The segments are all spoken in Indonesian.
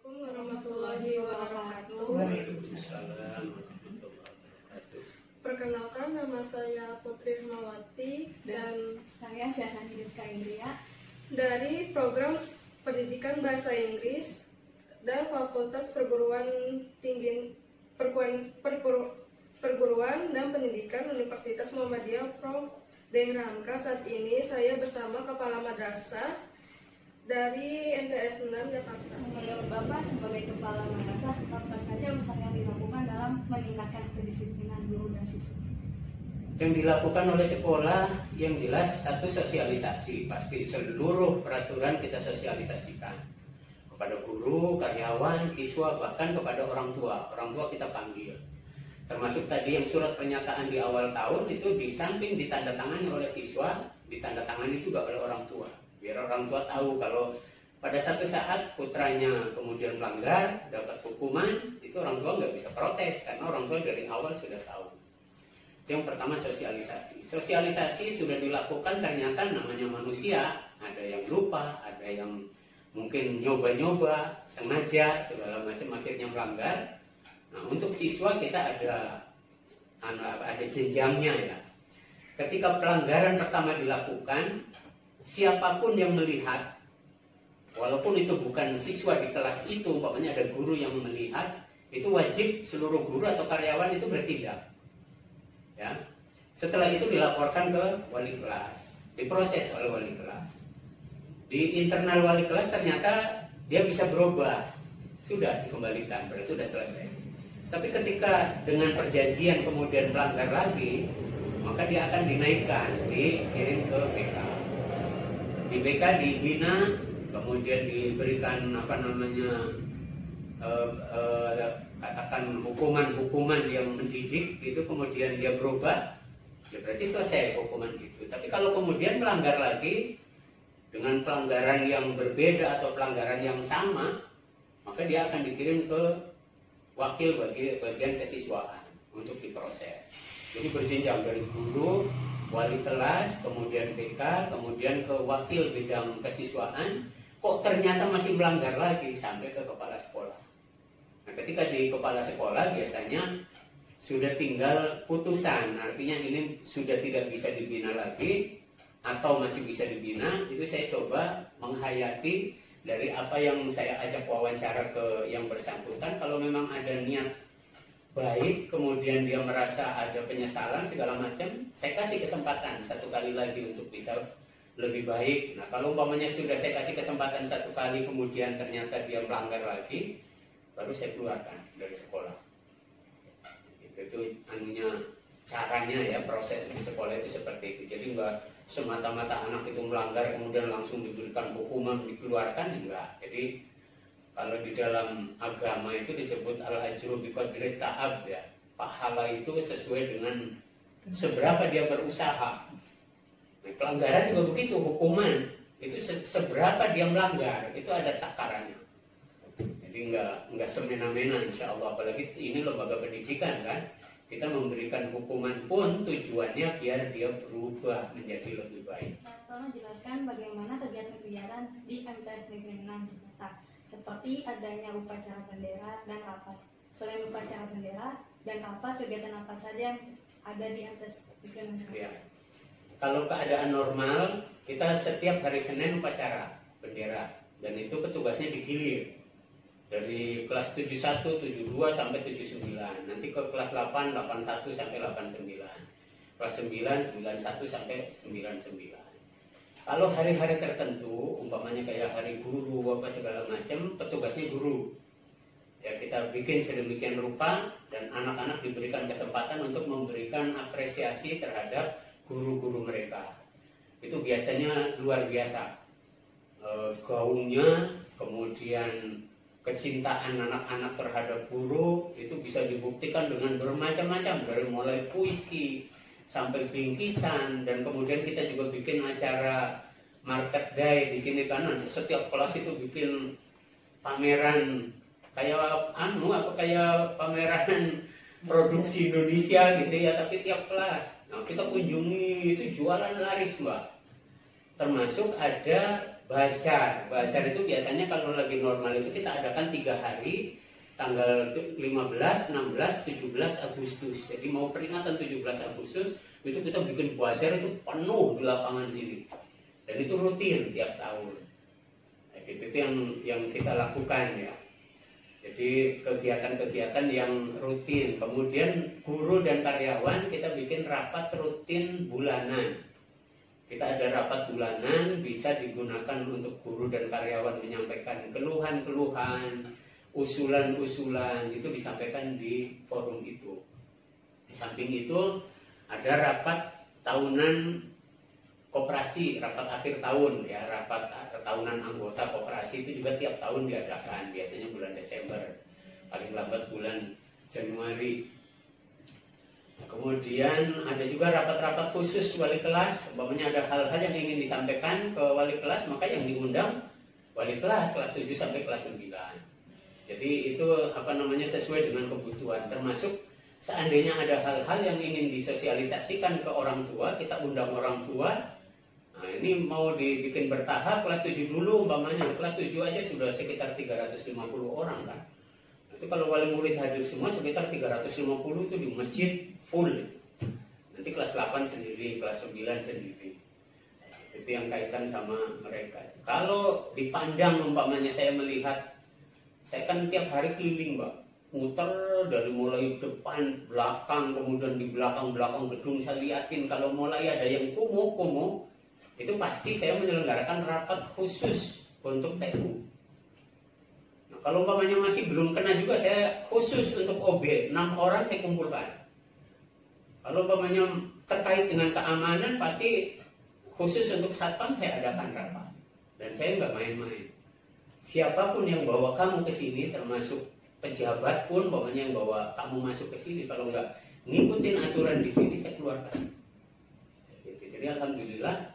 Assalamualaikum warahmatullahi wabarakatuh. Waalaikumsalam warahmatullahi wabarakatuh. Perkenalkan, nama saya Putri Himawati dan Saya Syahani Rizka Indria dari program Pendidikan Bahasa Inggris dan Fakultas Perguruan Tinggi Perguruan dan Pendidikan Universitas Muhammadiyah Prof. Deng Ramka. Saat ini saya bersama Kepala Madrasah dari MTS 6 Jakarta. menurut Bapak sebagai Kepala Madrasah, apa saja usaha yang dilakukan dalam meningkatkan kedisiplinan guru dan siswa? Yang dilakukan oleh sekolah yang jelas satu sosialisasi, pasti seluruh peraturan kita sosialisasikan kepada guru, karyawan, siswa, bahkan kepada orang tua. Orang tua kita panggil. Termasuk tadi yang surat pernyataan di awal tahun itu di samping ditandatangani oleh siswa, ditandatangani juga oleh orang tua. Biar orang tua tahu kalau pada satu saat putranya kemudian melanggar, dapat hukuman, itu orang tua nggak bisa protes karena orang tua dari awal sudah tahu. Yang pertama sosialisasi. Sosialisasi sudah dilakukan, ternyata namanya manusia, ada yang lupa, ada yang mungkin nyoba-nyoba, sengaja, segala macam akhirnya melanggar. Nah, untuk siswa kita ada jenjangnya ya. Ketika pelanggaran pertama dilakukan, siapapun yang melihat, walaupun itu bukan siswa di kelas itu, umpamanya ada guru yang melihat, itu wajib seluruh guru atau karyawan itu bertindak. Ya. Setelah itu dilaporkan ke wali kelas, diproses oleh wali kelas. Di internal wali kelas ternyata dia bisa berubah, sudah dikembalikan, berarti sudah selesai. Tapi ketika dengan perjanjian kemudian melanggar lagi, maka dia akan dinaikkan, dikirim ke BK. Di BK dibina, kemudian diberikan katakan hukuman-hukuman yang mendidik, itu kemudian dia berubah, ya berarti selesai hukuman itu. Tapi kalau kemudian melanggar lagi dengan pelanggaran yang berbeda atau pelanggaran yang sama, maka dia akan dikirim ke wakil bagian kesiswaan untuk diproses. Jadi berjenjang dari guru, wali kelas, kemudian BK, kemudian ke wakil bidang kesiswaan. Kok ternyata masih melanggar lagi sampai ke kepala sekolah. Nah, ketika di kepala sekolah biasanya sudah tinggal putusan, artinya ini sudah tidak bisa dibina lagi atau masih bisa dibina. Itu saya coba menghayati dari apa yang saya ajak wawancara ke yang bersangkutan. Kalau memang ada niat baik, kemudian dia merasa ada penyesalan segala macam, saya kasih kesempatan satu kali lagi untuk bisa lebih baik. Nah, kalau umpamanya sudah saya kasih kesempatan satu kali, kemudian ternyata dia melanggar lagi, baru saya keluarkan dari sekolah. Itu caranya ya, proses di sekolah itu seperti itu. Jadi enggak semata-mata anak itu melanggar kemudian langsung diberikan hukuman, dikeluarkan, enggak. Jadi kalau di dalam agama itu disebut al-ajru biqadri ta'ab ya. Pahala itu sesuai dengan seberapa dia berusaha. Nah, pelanggaran juga begitu, hukuman itu seberapa dia melanggar, itu ada takarannya. Jadi enggak semena-mena insya Allah. Apalagi ini lembaga pendidikan kan. Kita memberikan hukuman pun tujuannya biar dia berubah menjadi lebih baik. Tolong jelaskan bagaimana kegiatan-kegiatan di MTS Negeri 6 Jakarta, seperti adanya upacara bendera dan rapat. Selain upacara bendera dan rapat, kegiatan apa saja yang ada di MTS Negeri 6 Jakarta? Ya. Kalau keadaan normal, kita setiap hari Senin upacara bendera, dan itu petugasnya digilir. Dari kelas 71, 72 sampai 79. Nanti ke kelas 8, 81 sampai 89. Kelas 9, 91 sampai 99. Kalau hari-hari tertentu, umpamanya kayak hari guru apa segala macam, petugasnya guru. Ya, kita bikin sedemikian rupa dan anak-anak diberikan kesempatan untuk memberikan apresiasi terhadap guru-guru mereka. Itu biasanya luar biasa. Gaungnya, kemudian kecintaan anak-anak terhadap guru itu bisa dibuktikan dengan bermacam-macam, dari mulai puisi sampai bingkisan, dan kemudian kita juga bikin acara market day di sini kan. Setiap kelas itu bikin pameran kayak kayak pameran produksi Indonesia gitu ya, tapi tiap kelas. Nah, kita kunjungi, itu jualan laris Mbak. termasuk ada bazar. Bazar itu biasanya kalau lagi normal itu kita adakan 3 hari, tanggal 15, 16, 17 Agustus. Jadi mau peringatan 17 Agustus itu kita bikin bazar itu penuh di lapangan ini. Dan itu rutin tiap tahun. Nah, itu yang kita lakukan ya. Jadi kegiatan-kegiatan yang rutin. Kemudian guru dan karyawan kita bikin rapat rutin bulanan. Kita ada rapat bulanan, bisa digunakan untuk guru dan karyawan menyampaikan keluhan-keluhan, usulan-usulan, itu disampaikan di forum itu. Di samping itu ada rapat tahunan koperasi, rapat akhir tahun ya, rapat tahunan anggota koperasi itu juga tiap tahun diadakan, biasanya bulan Desember, paling lambat bulan Januari. Kemudian ada juga rapat-rapat khusus wali kelas, umpamanya ada hal-hal yang ingin disampaikan ke wali kelas, maka yang diundang wali kelas 7 sampai kelas 9. Jadi itu sesuai dengan kebutuhan, termasuk seandainya ada hal-hal yang ingin disosialisasikan ke orang tua, kita undang orang tua. Nah, ini mau dibikin bertahap, kelas 7 dulu umpamanya, kelas 7 aja sudah sekitar 350 orang kan. Itu kalau wali murid hadir semua sekitar 350 itu di masjid full. Nanti kelas 8 sendiri, kelas 9 sendiri. Itu yang kaitan sama mereka. Kalau dipandang umpamanya saya melihat, saya kan tiap hari keliling Mbak, muter dari mulai depan, belakang, kemudian di belakang gedung saya liatin. Kalau mulai ada yang kumuh, itu pasti saya menyelenggarakan rapat khusus untuk TU. Kalau umpamanya masih belum kena juga, saya khusus untuk OB 6 orang saya kumpulkan. Kalau umpamanya terkait dengan keamanan, pasti khusus untuk satpam saya adakan rapat. Dan saya nggak main-main. Siapapun yang bawa kamu ke sini, termasuk pejabat pun, umpamanya yang bawa kamu masuk ke sini, kalau nggak ngikutin aturan di sini, saya keluarkan. Jadi alhamdulillah,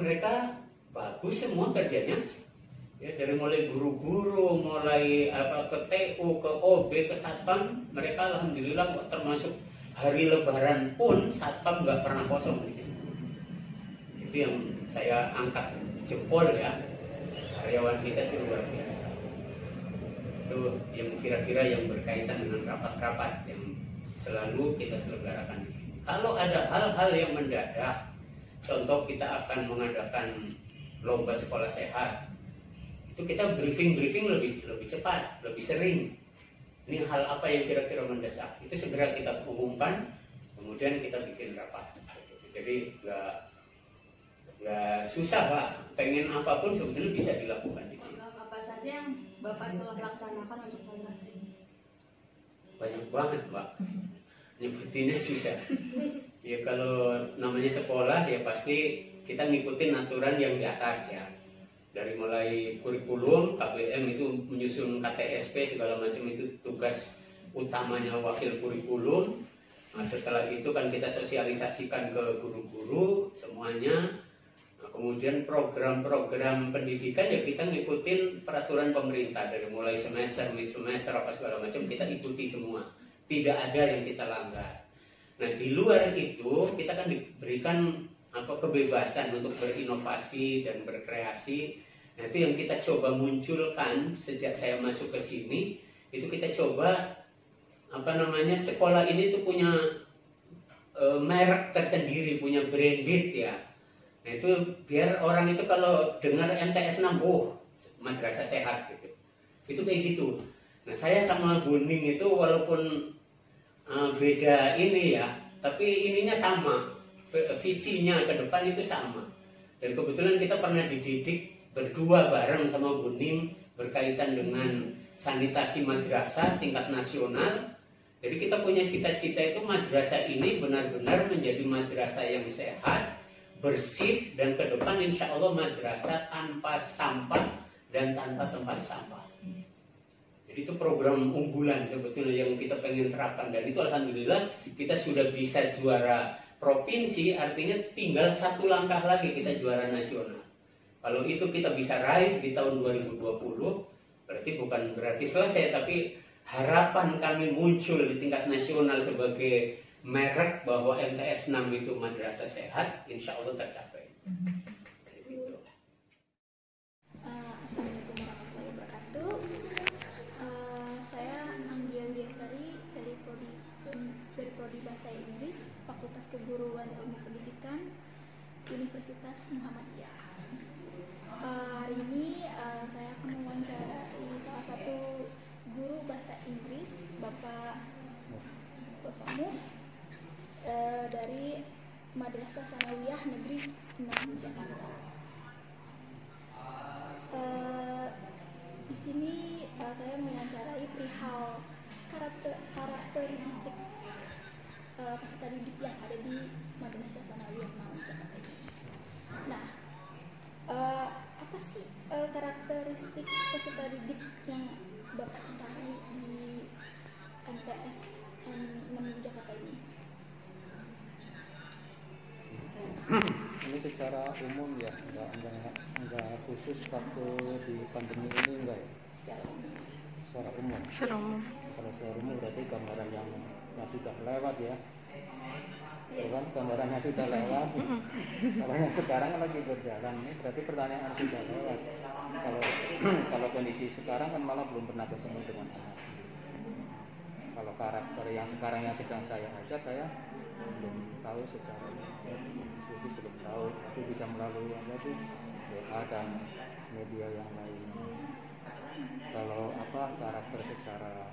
mereka bagus semua kerjanya. Ya, dari mulai guru-guru, mulai ke TU, ke OB, ke satpam, mereka alhamdulillah termasuk hari lebaran pun satpam nggak pernah kosong. Itu yang saya angkat jempol ya, karyawan kita itu luar biasa. Itu yang kira-kira yang berkaitan dengan rapat-rapat yang selalu kita selenggarakan di sini. Kalau ada hal-hal yang mendadak, contoh kita akan mengadakan lomba sekolah sehat, itu kita briefing lebih cepat, lebih sering. Ini hal apa yang kira-kira mendesak, itu segera kita umumkan, kemudian kita bikin rapat. Jadi nggak susah Pak, pengen apapun sebetulnya bisa dilakukan di sini. Apa saja yang Bapak telah laksanakan untuk hal ini? Banyak banget Pak, nyebutinnya sudah. Ya kalau namanya sekolah ya pasti kita ngikutin aturan yang di atas ya. Dari mulai kurikulum, KBM itu menyusun KTSP segala macam, itu tugas utamanya wakil kurikulum. Nah, setelah itu kan kita sosialisasikan ke guru-guru semuanya. Nah, kemudian program-program pendidikan ya kita ngikutin peraturan pemerintah dari mulai semester, mid semester apa segala macam kita ikuti semua. Tidak ada yang kita langgar. Nah di luar itu kita kan diberikan kebebasan untuk berinovasi dan berkreasi. Nah itu yang kita coba munculkan sejak saya masuk ke sini. Itu kita coba sekolah ini tuh punya merek tersendiri, punya branded ya. Nah itu biar orang itu kalau dengar MTS 6, madrasah sehat gitu. Itu kayak gitu. Nah saya sama Buning itu walaupun beda ini ya, tapi ininya sama, visinya ke depan itu sama. Dan kebetulan kita pernah dididik berdua bareng sama Buning berkaitan dengan sanitasi madrasah tingkat nasional. Jadi kita punya cita-cita itu madrasah ini benar-benar menjadi madrasah yang sehat, bersih, dan ke depan insya Allah madrasah tanpa sampah dan tanpa tempat sampah. Jadi itu program unggulan sebetulnya yang kita pengen terapkan, dan itu alhamdulillah kita sudah bisa juara provinsi, artinya tinggal satu langkah lagi kita juara nasional. Kalau itu kita bisa raih di tahun 2020, berarti bukan berarti selesai, tapi harapan kami muncul di tingkat nasional sebagai merek bahwa MTS 6 itu madrasah sehat, insya Allah tercapai. Assalamualaikum warahmatullahi wabarakatuh. Saya Anggia Widiasari dari Prodi Bahasa Inggris Fakultas Keguruan Ilmu Pendidikan Universitas Muhammadiyah. Hari ini saya akan mewawancarai salah satu guru bahasa Inggris, Bapak Muf, dari Madrasah Sanawiyah Negeri 6 Jakarta. Di sini saya mewawancarai perihal karakteristik peserta didik yang ada di Madrasah Sanawiyah 6 Jakarta ini. Nah, apa sih karakteristik peserta didik yang Bapak ketahui di MTS 6 Jakarta ini? Ini secara umum ya, enggak khusus waktu di pandemi ini, enggak ya? Secara umum. Secara umum. Kalau secara umum berarti gambaran yang sudah lewat ya. Ya kan, gambaran yang sudah lewat. Kalau yang sekarang lagi berjalan, ini berarti pertanyaan sudah lewat. Kalau kondisi sekarang kan malah belum pernah ketemu dengan anak. Kalau karakter yang sekarang yang sedang saya ajar, saya belum tahu secara jadi belum tahu, itu bisa melalui yang tadi WA dan media yang lain. Kalau karakter secara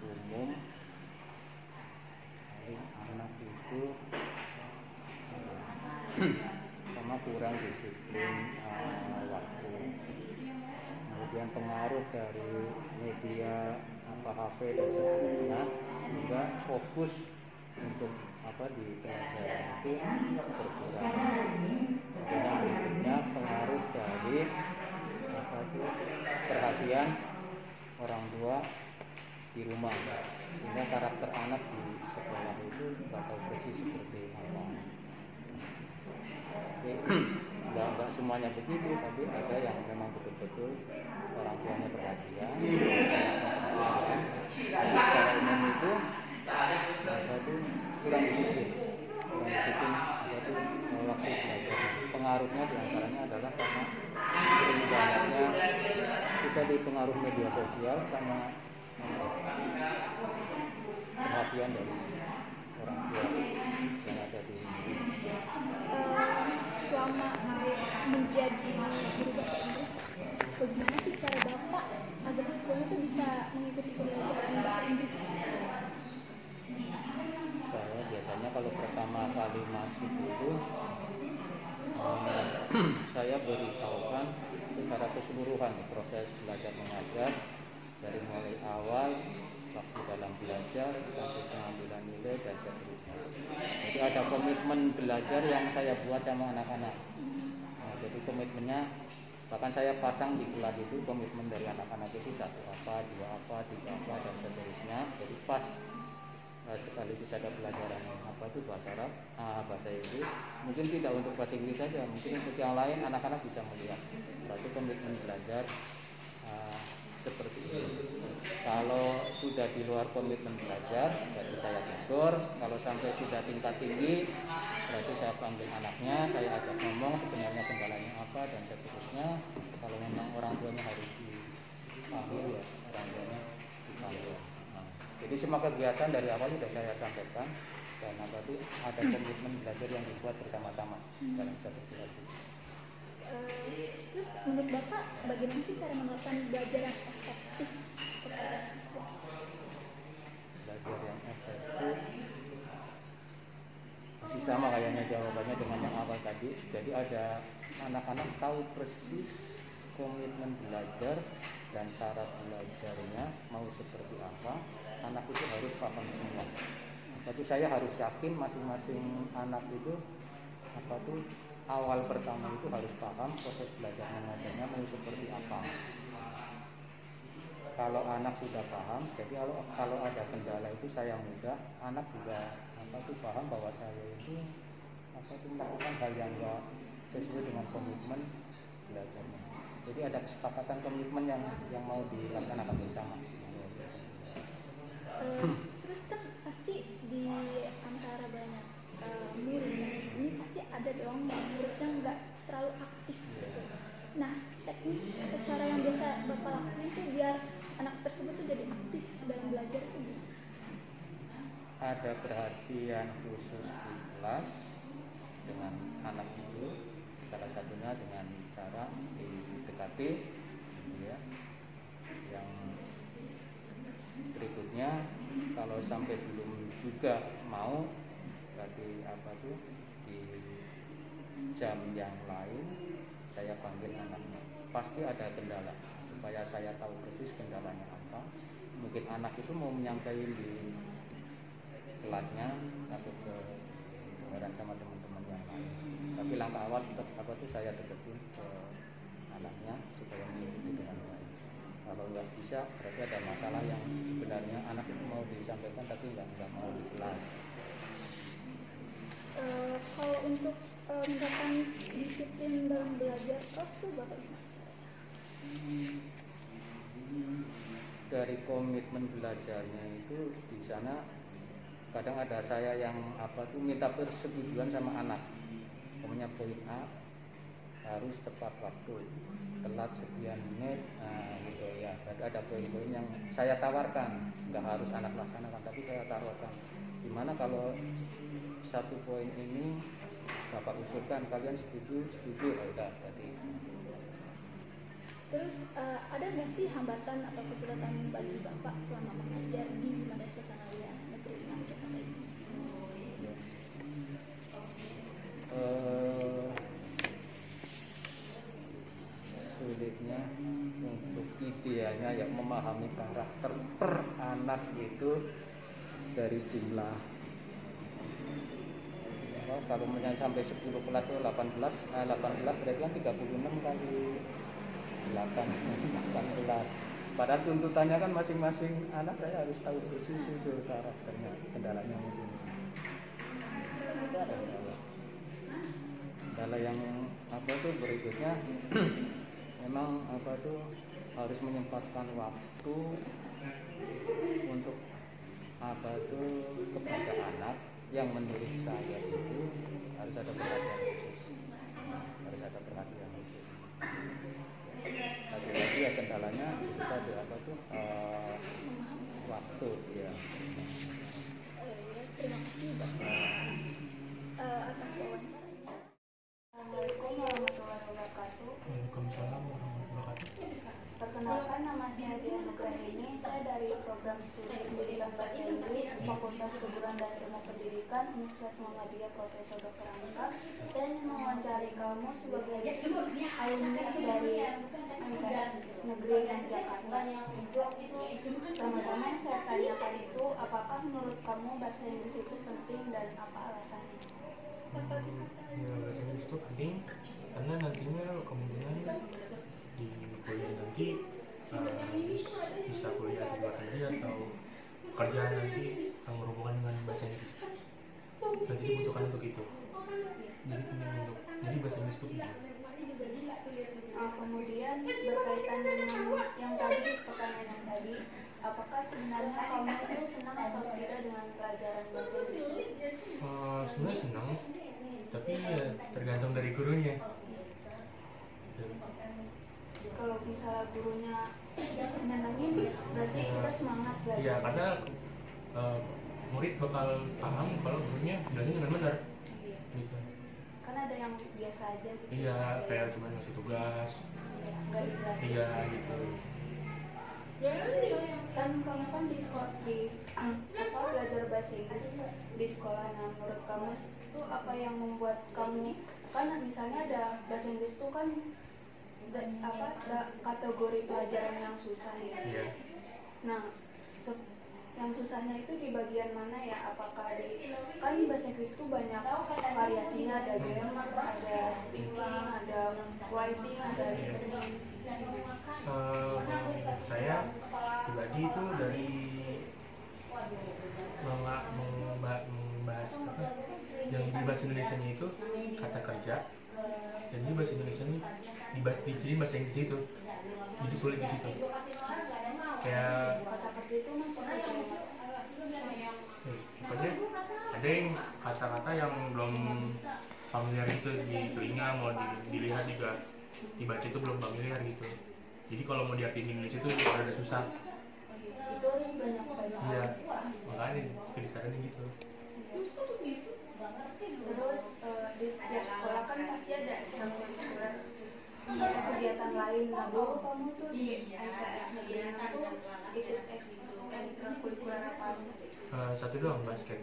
umum, anak itu sama kurang disiplin waktu, kemudian pengaruh dari media HP dan sebagainya, juga fokus untuk di pelajaran itu berkurang. Kemudian berikutnya pengaruh dari perhatian orang tua di rumah, sehingga karakter anak di sekolah itu nggak tahu persis seperti apa. Oke, nggak semuanya begitu, tapi ada yang memang betul-betul orang tuanya perhatian. Secara umum itu kurang disiplin waktu belajar. Pengaruhnya diantaranya adalah karena sering banyaknya kita dipengaruhi media sosial sama perhatian dari orang tua yang ada di sini. Selama menjadi guru bahasa Inggris, bagaimana sih cara Bapak agar siswanya itu bisa mengikuti pembelajaran bahasa Inggris? Saya biasanya kalau pertama kali masuk itu saya beritahukan secara keseluruhan proses belajar mengajar, dari mulai awal waktu dalam belajar sampai pengambilan nilai dan seterusnya. Jadi ada komitmen belajar yang saya buat sama anak-anak. Jadi komitmennya bahkan saya pasang di kelas itu, komitmen dari anak-anak itu 1 apa, 2 apa, 3 apa dan seterusnya. Jadi pas sekaligus ada pelajaran bahasa Arab, bahasa Inggris, mungkin tidak untuk bahasa Inggris saja, mungkin untuk yang lain anak-anak bisa melihat. Berarti komitmen belajar seperti itu. Kalau sudah di luar komitmen belajar, berarti saya tegur. Kalau sampai sudah tingkat tinggi, berarti saya panggil anaknya, saya ajak ngomong sebenarnya kendalanya apa dan seterusnya. Kalau memang orang tuanya harus dipanggil, ya orang tuanya dipanggil. Jadi semua kegiatan dari awal sudah saya sampaikan, dan berarti ada komitmen belajar yang dibuat bersama-sama dalam satu kelas. Terus menurut Bapak bagaimana sih cara menerapkan belajar yang efektif kepada siswa? Belajar yang efektif masih sama kayaknya jawabannya dengan yang awal tadi. Jadi ada anak-anak tahu persis komitmen belajar dan cara belajarnya mau seperti apa, anak itu harus paham semua. Tapi saya harus yakin masing-masing anak itu awal pertama itu harus paham proses belajar mengajarnya mau seperti apa. Kalau anak sudah paham, jadi kalau ada kendala itu saya mudah, anak juga paham bahwa saya itu melakukan hal yang enggak sesuai dengan komitmen belajarnya. Jadi ada kesepakatan komitmen yang mau dilaksanakan bersama. Terus kan pasti di antara banyak murid di sini pasti ada dong yang muridnya nggak terlalu aktif gitu. Nah, teknik atau cara yang biasa Bapak lakukan itu biar anak tersebut tuh jadi aktif dalam belajar itu gimana? Ada perhatian khusus di kelas dengan anak itu, salah satunya dengan cara didekati, ya. Yang berikutnya kalau sampai belum juga mau, berarti di jam yang lain saya panggil anaknya. Pasti ada kendala, supaya saya tahu persis kendalanya apa. Mungkin anak itu mau menyampaikan di kelasnya atau ke dengaran sama teman-teman yang lain. Tapi langkah awal tetap saya deketin ke anaknya supaya mengikuti dengan baik. Kalau nggak bisa, berarti ada masalah yang sebenarnya anak itu mau disampaikan tapi nggak mau di kelas. Kalau untuk menerapkan disiplin dalam belajar kelas tuh bagaimana caranya? Dari komitmen belajarnya itu di sana kadang ada saya yang minta persetujuan sama anak. Pokoknya poin A harus tepat waktu, telat sekian menit, gitu ya. Ada poin-poin yang saya tawarkan, nggak harus anak laksanakan, tapi saya tawarkan. Gimana kalau satu poin ini Bapak usulkan, kalian setuju, oh, udah berarti. Terus ada nggak sih hambatan atau kesulitan bagi Bapak selama mengajar di Madrasah Sanawiyah Negeri 6 Jakarta ini? Sulitnya untuk idealnya ya memahami karakter per anak itu dari jumlah. Kalau sampai 10 kelas itu 18 berarti kan 36 kali 18. Padahal tuntutannya kan masing-masing anak saya harus tahu persis itu karakternya, kendalanya mungkin. Kendala yang berikutnya memang harus menyempatkan waktu untuk kepada anak yang menurut saya itu harus ada perhatian khusus. Lagi-lagi ya kendalanya kita waktu ya. Terima kasih Bapak atas wawancaranya. Assalamualaikum warahmatullahi wabarakatuh. Waalaikumsalam warahmatullahi wabarakatuh. Perkenalkan, nama saya Dian Nugraini. Saya dari program studi pendidikan bahasa Inggris Fakultas Keguruan dan Ilmu Pendidikan Universitas Muhammadiyah Profesor Dr. Hamka. Saya ingin mewawancari kamu sebagai alumnus dari MTS Negeri dan Jakarta. Pertama-tama yang saya tanyakan itu, apakah menurut kamu bahasa Inggris itu penting dan apa alasannya? Ya, bahasa Inggris itu penting karena nantinya kemungkinan di kuliah nanti bisa kuliah di luar negeri atau pekerjaan nanti yang berhubungan dengan bahasa Inggris nanti dibutuhkan untuk itu. Jadi bahasa Inggris itu penting. Kemudian berkaitan dengan yang tadi, pertanyaan yang tadi, apakah sebenarnya kamu itu senang atau tidak dengan pelajaran bahasa Inggris? Sebenarnya senang, tapi ya tergantung dari gurunya. Kalau misalnya gurunya menyenangin, berarti kita semangat belajar. Iya, karena murid bakal paham kalau gurunya belajar dengan benar. Gitu. Karena ada yang biasa aja gitu. Iya, kayak cuma ngasih tugas. Iya, nggak dijelasin. Iya, gitu. Kan kamu kan di sekolah belajar bahasa Inggris di sekolah. Nah, menurut kamu itu apa yang membuat kamu, kan misalnya ada bahasa Inggris itu kan ada kategori pelajaran yang susah ya. Iya. Nah, yang susahnya itu di bagian mana ya? Apakah kan bahasa Inggris itu banyak variasinya, ada grammar, ada speaking, ada writing, ada listening. Saya pribadi itu dari membahas yang di bahasa Indonesia itu kata kerja, dan di bahasa Indonesia ini dijadiin bahasa Inggris itu, jadi sulit di situ. Kayak Kata kerja itu maksudnya pokoknya ada yang kata-kata yang belum familiar itu di telinga, mau dilihat juga dibaca itu belum familiar gitu. Jadi kalau mau diartiin di Indonesia itu ada susah. Itu harus banyak-banyak. Iya, makanya disaranin gitu. Terus di setiap sekolah kan pasti ada ekstrakurikuler atau kegiatan lain. Nah dulu kamu tuh di MTS Negeri 6 tuh ikut ekstrakurikuler apa aja? Satu doang, basket.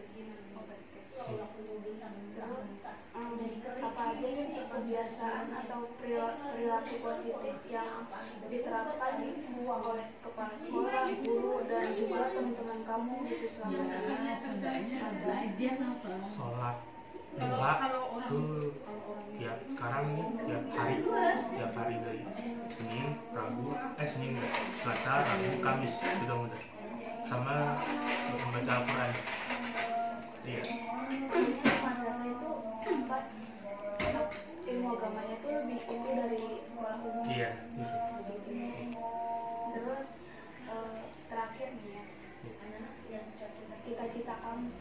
Apa aja sih kebiasaan atau perilaku positif yang diterapkan oleh kepala sekolah, guru, dan juga teman-teman kamu gitu selama ini? Sholat duha tuh sekarang nih tiap hari dari Senin, Selasa, Rabu, Kamis udah sama membaca Al-Quran. Iya. Madrasah itu ilmu agamanya tuh lebih itu dari sekolah umum. Iya, gitu. Terus terakhir nih ya, cita-cita kamu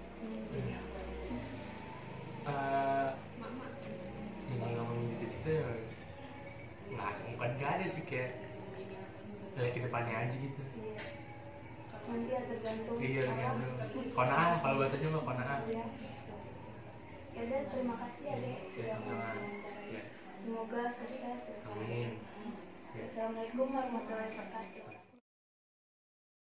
jadi apa? Ini ngomongin cita-cita ya nggak ada sih, kayak lihat ke depannya aja gitu. Iya. Nanti ya tergantung. Iya, tergantung. Kona'ah, kalau bahasanya mah kona'ah. Iya. Ya udah, terima kasih ya Dek sudah sama-sama. wawancara. Ya. Semoga sukses. Amin. Ya. Assalamualaikum warahmatullahi wabarakatuh.